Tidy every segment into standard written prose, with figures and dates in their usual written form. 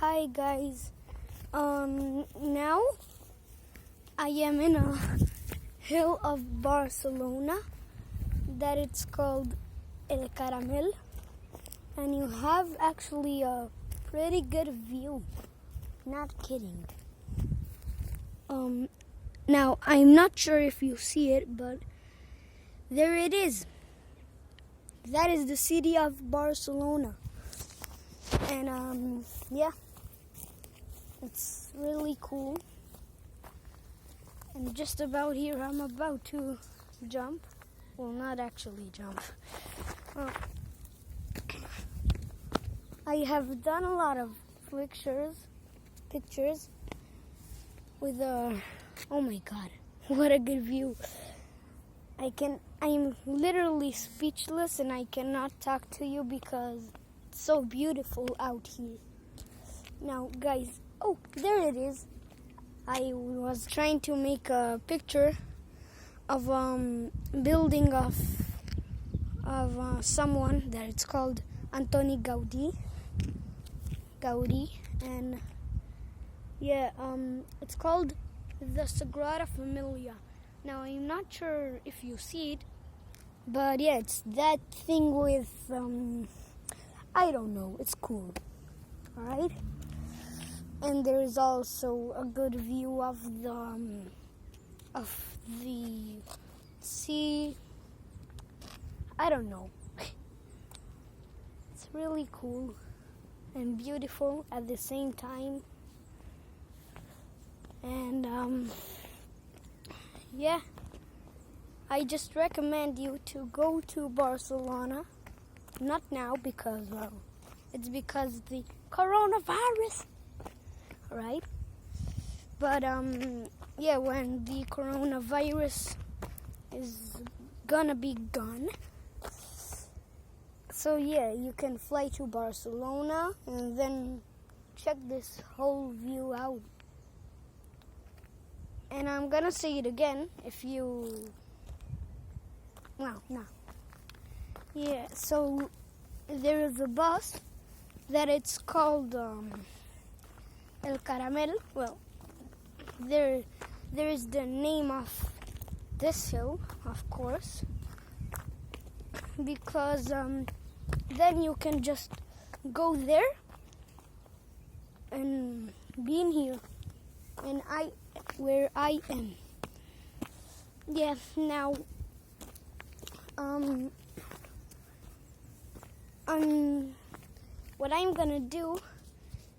Hi guys. Now I am in a hill of Barcelona that it's called El Caramel, and you have actually a pretty good view. Not kidding. Now I'm not sure if you see it, but there it is. That is the city of Barcelona. And yeah, it's really cool. And just about here, I'm about to jump. Well, not actually jump. Well, I have done a lot of pictures with oh my god, what a good view. I'm literally speechless and I cannot talk to you because it's so beautiful out here. Now guys, oh, there it is. I was trying to make a picture of building of someone that it's called Antoni Gaudi, and yeah, it's called the Sagrada Familia. Now I'm not sure if you see it, but yeah, it's that thing with I don't know, it's cool. All right. And there is also a good view of the sea. I don't know. It's really cool and beautiful at the same time. And yeah, I just recommend you to go to Barcelona. Not now because, well, it's because the coronavirus. Right? But yeah, when the coronavirus is gonna be gone, so yeah, you can fly to Barcelona and then check this whole view out. And I'm gonna say it again if you, well, no. Yeah, so there is a bus that it's called El Caramel. Well, there is the name of this hill, of course, because then you can just go there and be in here, and where I am. Yeah. Now, what I'm gonna do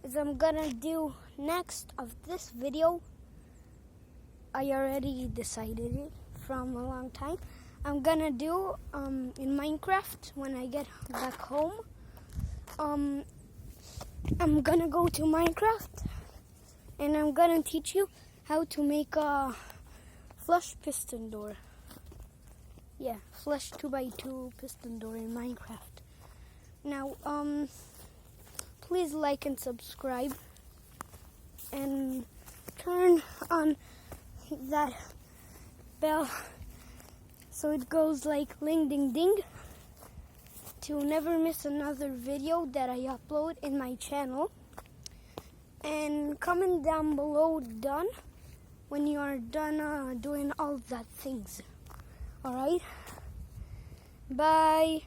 is I'm gonna do next of this video. I already decided it from a long time. I'm gonna do in Minecraft when I get back home. I'm gonna go to Minecraft and I'm gonna teach you how to make a flush piston door. Yeah, flush 2x2 piston door in Minecraft. Now, please like and subscribe and turn on that bell so it goes like ling ding ding to never miss another video that I upload in my channel. And comment down below done when you are done doing all that things. Alright? Bye.